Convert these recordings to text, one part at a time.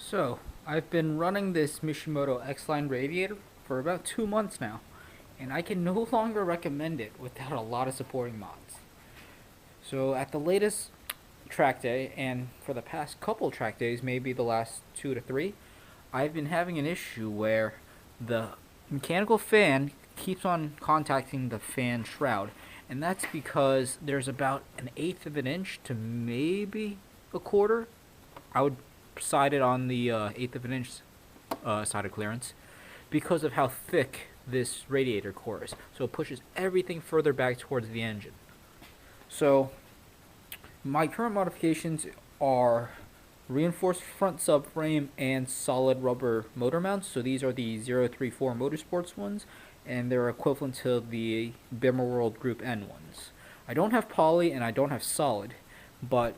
So, I've been running this Mishimoto X-line radiator for about 2 months now, and I can no longer recommend it without a lot of supporting mods. So, at the latest track day, and for the past couple track days, maybe the last 2 to 3, I've been having an issue where the mechanical fan keeps on contacting the fan shroud, and that's because there's about an eighth of an inch to maybe a quarter. I would side it on the eighth of an inch side of clearance because of how thick this radiator core is. So it pushes everything further back towards the engine. So my current modifications are reinforced front subframe and solid rubber motor mounts. So these are the 034 Motorsports ones, and they're equivalent to the Bimmer World Group N ones. I don't have poly and I don't have solid, but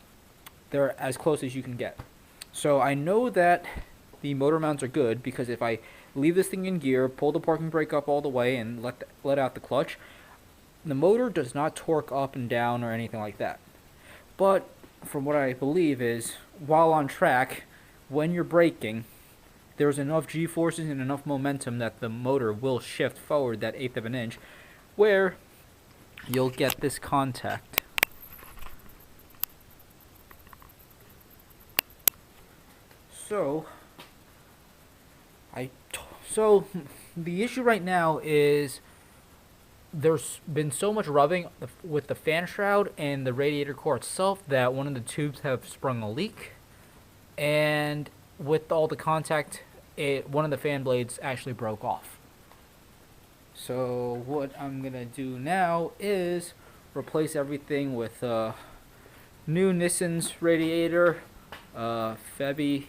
they're as close as you can get. So I know that the motor mounts are good because if I leave this thing in gear, pull the parking brake up all the way, and let out the clutch, the motor does not torque up and down or anything like that. But from what I believe is, while on track, when you're braking, there's enough G-forces and enough momentum that the motor will shift forward that eighth of an inch, where you'll get this contact. So the issue right now is there's been so much rubbing with the fan shroud and the radiator core itself that one of the tubes have sprung a leak, and with all the contact, one of the fan blades actually broke off. So what I'm gonna do now is replace everything with new Nissan's radiator, Febby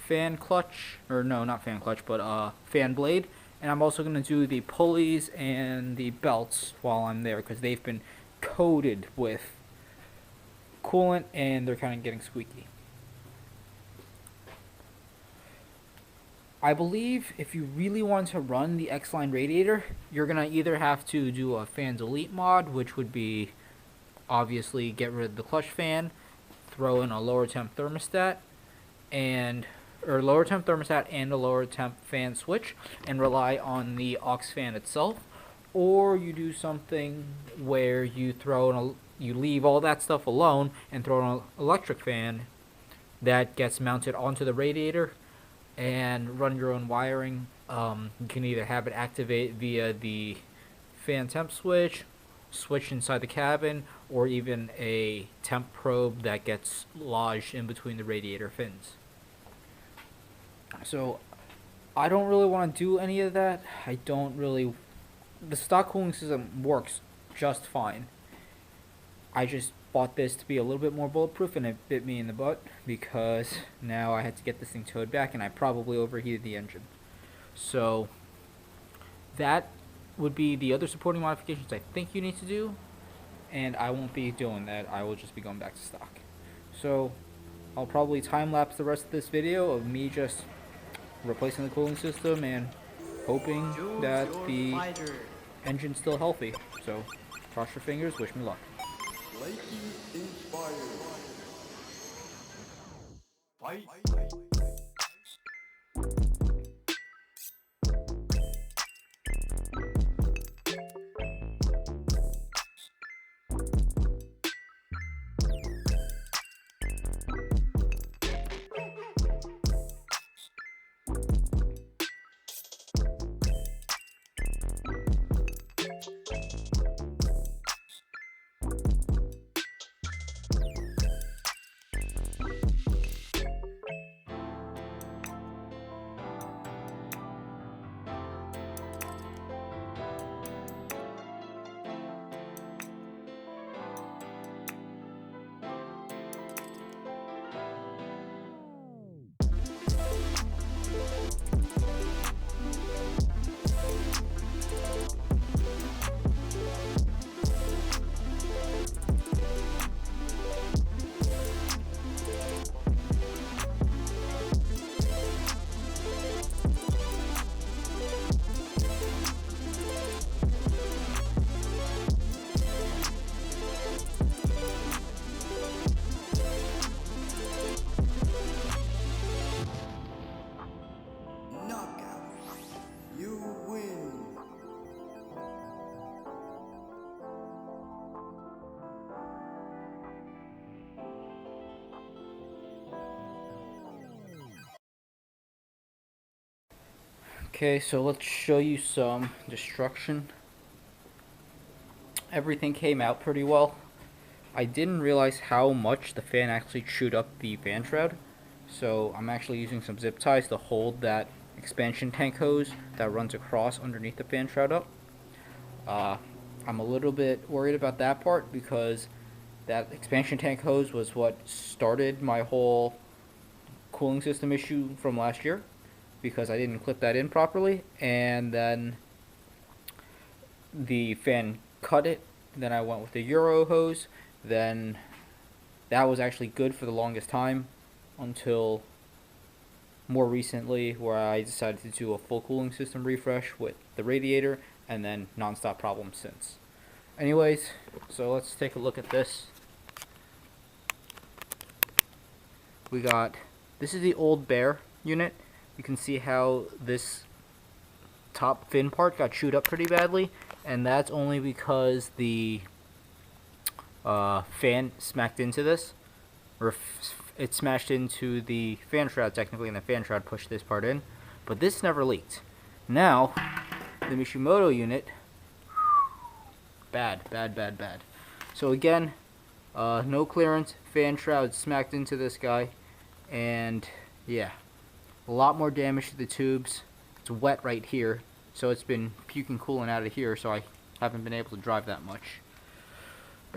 fan clutch, or no, not fan clutch, but fan blade, and I'm also going to do the pulleys and the belts while I'm there because they've been coated with coolant and they're kind of getting squeaky. I believe if you really want to run the X-line radiator, you're going to either have to do a fan delete mod, which would be obviously get rid of the clutch fan, throw in a lower temp thermostat, or lower temp thermostat and a lower temp fan switch, and rely on the aux fan itself, or you do something where you you leave all that stuff alone and throw an electric fan that gets mounted onto the radiator and run your own wiring. You can either have it activate via the fan temp switch inside the cabin, or even a temp probe that gets lodged in between the radiator fins. So I don't really want to do any of that. The stock cooling system works just fine. I just bought this to be a little bit more bulletproof, and it bit me in the butt because now I had to get this thing towed back and I probably overheated the engine. So that would be the other supporting modifications I think you need to do, and I won't be doing that. I will just be going back to stock. So I'll probably time-lapse the rest of this video of me just replacing the cooling system and hoping that the engine's still healthy. So cross your fingers, wish me luck. LAKEY inspired. Fight. Okay, so let's show you some destruction. Everything came out pretty well. I didn't realize how much the fan actually chewed up the fan shroud, so I'm actually using some zip ties to hold that expansion tank hose that runs across underneath the fan shroud up. I'm a little bit worried about that part because that expansion tank hose was what started my whole cooling system issue from last year, because I didn't clip that in properly, and then the fan cut it. Then I went with the Euro hose. Then that was actually good for the longest time until more recently, where I decided to do a full cooling system refresh with the Radiator, and then non-stop problems since. Anyways, so let's take a look at this. This is the old Bear unit. You can see how this top fin part got chewed up pretty badly, and that's only because the fan smacked into this, or it smashed into the fan shroud technically, and the fan shroud pushed this part in, but this never leaked. Now, the Mishimoto unit, bad. So again, no clearance, fan shroud smacked into this guy, and yeah, a lot more damage to the tubes. It's wet right here, so it's been puking coolant out of here, so I haven't been able to drive that much.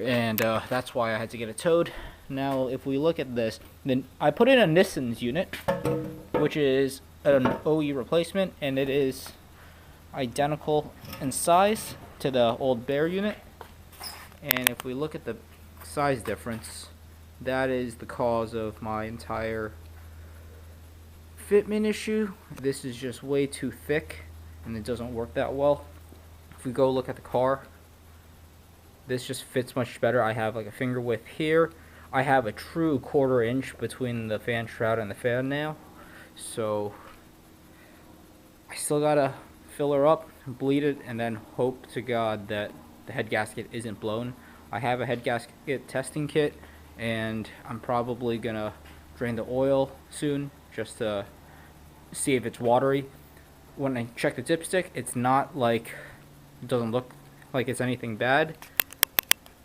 And that's why I had to get it towed. Now, if we look at this, then I put in a Nissan's unit, which is an OE replacement, and it is identical in size to the old Bear unit. And if we look at the size difference, that is the cause of my entire fitment issue. This is just way too thick, and it doesn't work that well. If we go look at the car, this just fits much better. I have like a finger width here. I have a true 1/4 inch between the fan shroud and the fan now, so I still gotta fill her up, bleed it, and then hope to God that the head gasket isn't blown. I have a head gasket testing kit, and I'm probably gonna drain the oil soon just to see if it's watery. When I check the dipstick, it's not like, it doesn't look like it's anything bad.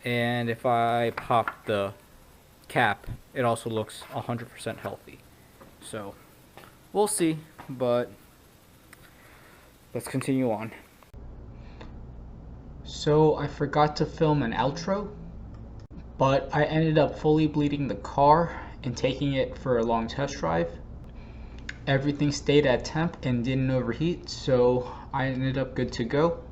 And if I pop the cap, it also looks 100% healthy. So we'll see, but let's continue on. So I forgot to film an outro, but I ended up fully bleeding the car and taking it for a long test drive. Everything stayed at temp and didn't overheat, so I ended up good to go.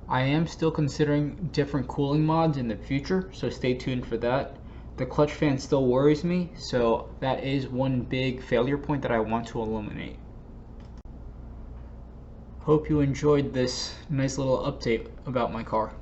I am still considering different cooling mods in the future, so stay tuned for that. The clutch fan still worries me, so that is one big failure point that I want to eliminate. Hope you enjoyed this nice little update about my car.